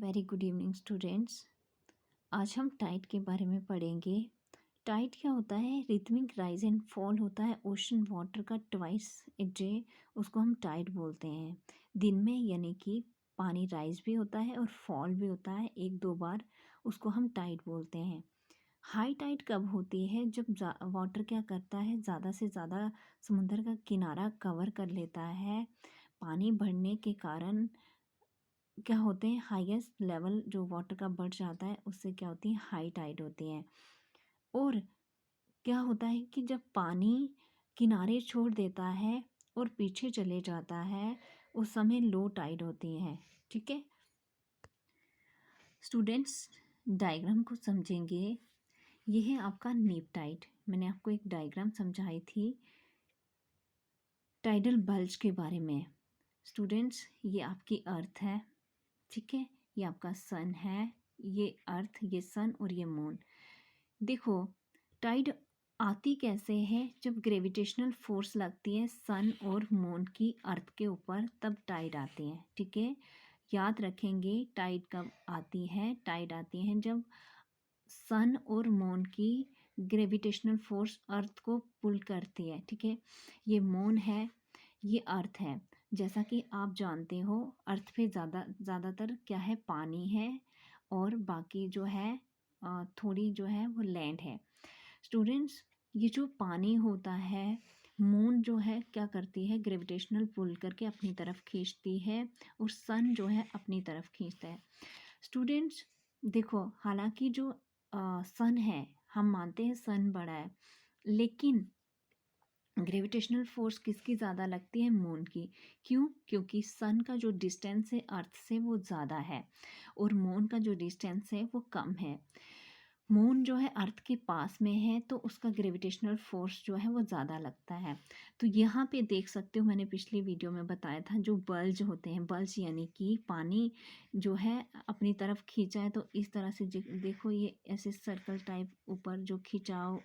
Very good evening students. आज हम Tide के बारे में पढ़ेंगे। टाइड क्या होता है? रिथमिक राइज एंड फॉल होता है ओशन वाटर का ट्वाइस ए डे, उसको हम टाइड बोलते हैं। दिन में यानी कि पानी राइज भी होता है और फॉल भी होता है एक दो बार, उसको हम टाइड बोलते हैं। हाई टाइड कब होती है? जब वाटर क्या करता है, ज़्यादा से ज़्यादा समुद्र का किनारा कवर कर लेता है। पानी बढ़ने के कारण क्या होते हैं, हाईएस्ट लेवल जो वाटर का बढ़ जाता है, उससे क्या होती है, हाई टाइड होती है। और क्या होता है कि जब पानी किनारे छोड़ देता है और पीछे चले जाता है, उस समय लो टाइड होती है। ठीक है स्टूडेंट्स, डायग्राम को समझेंगे। ये है आपका नीप टाइड। मैंने आपको एक डायग्राम समझाई थी टाइडल बल्ज के बारे में। स्टूडेंट्स, ये आपकी अर्थ है, ठीक है, ये आपका सन है, ये अर्थ, ये सन और ये मून। देखो टाइड आती कैसे है? जब ग्रेविटेशनल फोर्स लगती है सन और मून की अर्थ के ऊपर, तब टाइड आती है। ठीक है, याद रखेंगे टाइड कब आती है। टाइड आती है जब सन और मून की ग्रेविटेशनल फोर्स अर्थ को पुल करती है। ठीक है, ये मून है, ये अर्थ है। जैसा कि आप जानते हो, अर्थ पे ज़्यादातर क्या है, पानी है, और बाकी जो है थोड़ी जो है वो लैंड है। स्टूडेंट्स, ये जो पानी होता है, मून जो है क्या करती है, ग्रेविटेशनल पुल करके अपनी तरफ खींचती है, और सन जो है अपनी तरफ खींचता है। स्टूडेंट्स देखो, हालांकि जो सन है, हम मानते हैं सन बड़ा है, लेकिन ग्रेविटेशनल फोर्स किसकी ज़्यादा लगती है? मून की। क्यों? क्योंकि सन का जो डिस्टेंस है अर्थ से वो ज़्यादा है, और मून का जो डिस्टेंस है वो कम है। मून जो है अर्थ के पास में है, तो उसका ग्रेविटेशनल फोर्स जो है वो ज़्यादा लगता है। तो यहाँ पे देख सकते हो, मैंने पिछली वीडियो में बताया था, जो बल्ज होते हैं, बल्ज यानी कि पानी जो है अपनी तरफ खींचा है, तो इस तरह से देखो, ये ऐसे सर्कल टाइप ऊपर जो खिंचाव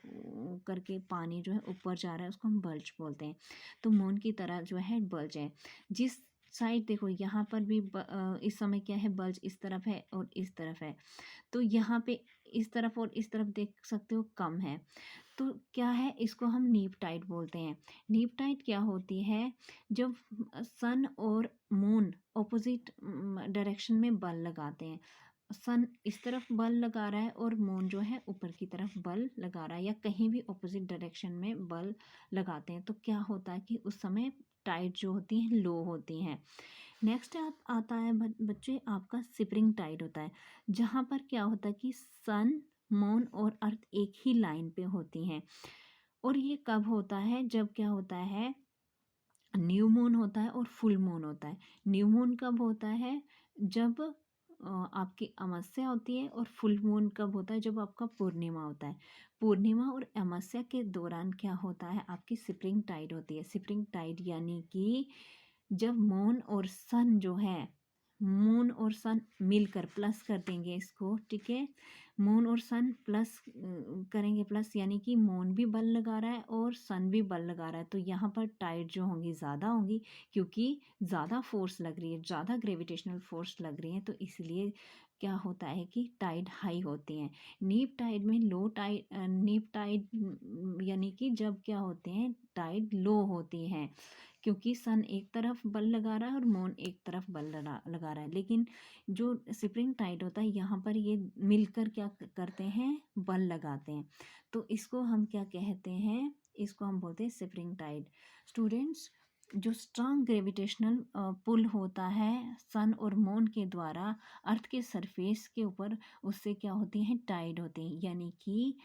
करके पानी जो है ऊपर जा रहा है, उसको हम बल्ज बोलते हैं। तो मून की तरह जो है बल्ज है। जिस साइड देखो, यहाँ पर भी इस समय क्या है, बल्ज इस तरफ है और इस तरफ है। तो यहाँ पे इस तरफ और इस तरफ देख सकते हो कम है, तो क्या है, इसको हम नीप टाइड बोलते हैं। नीप टाइड क्या होती है? जब सन और मून ऑपोजिट डायरेक्शन में बल लगाते हैं। सन इस तरफ बल लगा रहा है और मून जो है ऊपर की तरफ बल लगा रहा है, या कहीं भी ऑपोजिट डायरेक्शन में बल लगाते हैं, तो क्या होता है कि उस समय टाइड जो होती हैं लो होती हैं। नेक्स्ट आप आता है बच्चे, आपका स्प्रिंग टाइड होता है, जहाँ पर क्या होता है कि सन, मून और अर्थ एक ही लाइन पे होती हैं। और ये कब होता है? जब क्या होता है, न्यू मून होता है और फुल मून होता है। न्यू मून कब होता है? जब आपकी अमावस्या होती है। और फुल मून कब होता है? जब आपका पूर्णिमा होता है। पूर्णिमा और अमावस्या के दौरान क्या होता है, आपकी स्प्रिंग टाइड होती है। स्प्रिंग टाइड यानी कि जब मून और सन जो है, मून और सन मिलकर प्लस कर देंगे इसको, ठीक है, मून और सन प्लस करेंगे, प्लस यानी कि मून भी बल लगा रहा है और सन भी बल लगा रहा है, तो यहाँ पर टाइड जो होंगी ज़्यादा होंगी, क्योंकि ज़्यादा फोर्स लग रही है, ज़्यादा ग्रेविटेशनल फोर्स लग रही है, तो इसलिए क्या होता है कि टाइड हाई होती हैं। नीप टाइड में लो टाइड, नीप टाइड यानी कि जब क्या होते हैं, टाइड लो होती हैं, क्योंकि सन एक तरफ बल लगा रहा है और मून एक तरफ बल लगा रहा है। लेकिन जो स्प्रिंग टाइड होता है, यहाँ पर ये मिलकर क्या करते हैं, बल लगाते हैं, तो इसको हम क्या कहते हैं, इसको हम बोलते हैं स्प्रिंग टाइड। स्टूडेंट्स, जो स्ट्रांग ग्रेविटेशनल पुल होता है सन और मून के द्वारा अर्थ के सरफेस के ऊपर, उससे क्या होती हैं, टाइड होते हैं। यानी कि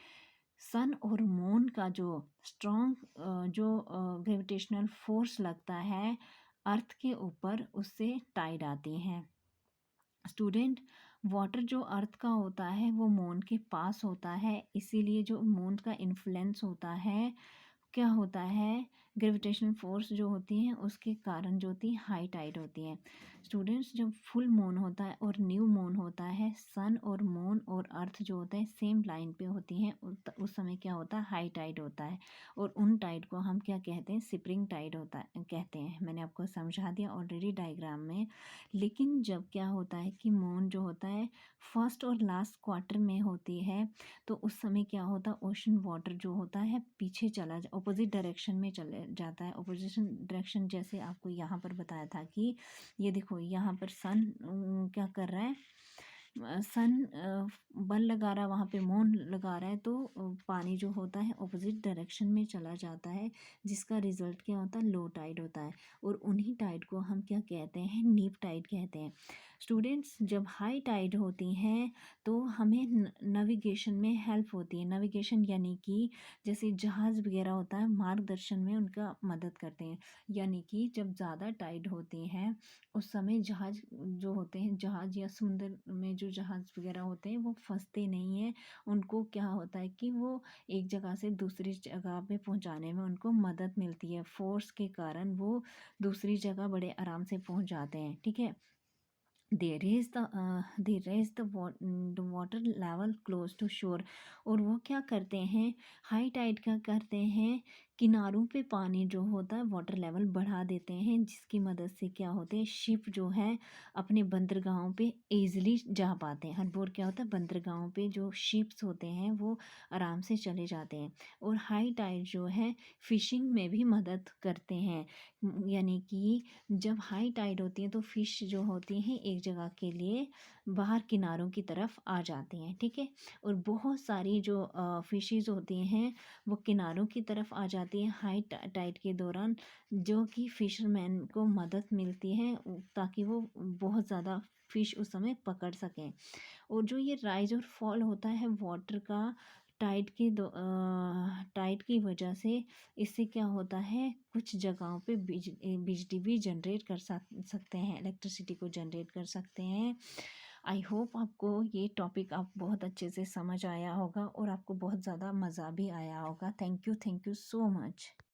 सन और मून का जो स्ट्रॉन्ग जो ग्रेविटेशनल फोर्स लगता है अर्थ के ऊपर, उससे टाइड आती हैं। स्टूडेंट, वाटर जो अर्थ का होता है वो मून के पास होता है, इसीलिए जो मून का इन्फ्लुएंस होता है, क्या होता है, ग्रेविटेशनल फोर्स जो होती है उसके कारण जो होती है हाई टाइड होती है। स्टूडेंट्स, जब फुल मून होता है और न्यू मून होता है, सन और मून और अर्थ जो होते हैं सेम लाइन पे होती हैं, उस समय क्या होता है, हाई टाइड होता है। और उन टाइड को हम क्या कहते हैं, स्प्रिंग टाइड होता है कहते हैं। मैंने आपको समझा दिया ऑलरेडी डायग्राम में। लेकिन जब क्या होता है कि मून जो होता है फर्स्ट और लास्ट क्वार्टर में होती है, तो उस समय क्या होता है, ओशन वाटर जो होता है पीछे चला जा अपोजिट डायरेक्शन में चले जाता है। अपोजिशन डायरेक्शन जैसे आपको यहाँ पर बताया था कि ये देखो यहाँ पर सन क्या कर रहा है, सन बल लगा रहा है, वहाँ पे मून लगा रहा है, तो पानी जो होता है अपोजिट डायरेक्शन में चला जाता है, जिसका रिजल्ट क्या होता है, लो टाइड होता है। और उन्हीं टाइड को हम क्या कहते हैं, नीप टाइड कहते हैं। स्टूडेंट्स, जब हाई टाइड होती हैं तो हमें नेविगेशन में हेल्प होती है। नेविगेशन यानी कि जैसे जहाज़ वगैरह होता है, मार्गदर्शन में उनका मदद करते हैं। यानी कि जब ज़्यादा टाइड होती हैं उस समय जहाज़ जो होते हैं, जहाज़ या समुद्र में जो जहाज़ वगैरह होते हैं वो फंसते नहीं हैं। उनको क्या होता है कि वो एक जगह से दूसरी जगह पे पहुंचाने में उनको मदद मिलती है। फोर्स के कारण वो दूसरी जगह बड़े आराम से पहुंच जाते हैं। ठीक है। they raise the water level close to shore। और वो क्या करते हैं, हाई टाइड क्या करते हैं, किनारों पे पानी जो होता है वाटर लेवल बढ़ा देते हैं, जिसकी मदद से क्या होते हैं, शिप जो है अपने बंदरगाहों पे इजीली जा पाते हैं। हर बार क्या होता है, बंदरगाहों पे जो शिप्स होते हैं वो आराम से चले जाते हैं। और हाई टाइड जो है फिशिंग में भी मदद करते हैं। यानी कि जब हाई टाइड होती है तो फिश जो होती हैं एक जगह के लिए बाहर किनारों की तरफ आ जाती हैं। ठीक है। और बहुत सारी जो फिशेस होती हैं वो किनारों की तरफ आ जाती हैं हाई टाइड के दौरान, जो कि फिशरमैन को मदद मिलती है ताकि वो बहुत ज़्यादा फिश उस समय पकड़ सकें। और जो ये राइज और फॉल होता है वाटर का टाइड की वजह से, इससे क्या होता है, कुछ जगहों पे बिजली भी जनरेट कर सकते हैं, इलेक्ट्रिसिटी को जनरेट कर सकते हैं। आई होप आपको ये टॉपिक आप बहुत अच्छे से समझ आया होगा और आपको बहुत ज़्यादा मज़ा भी आया होगा। Thank you so much.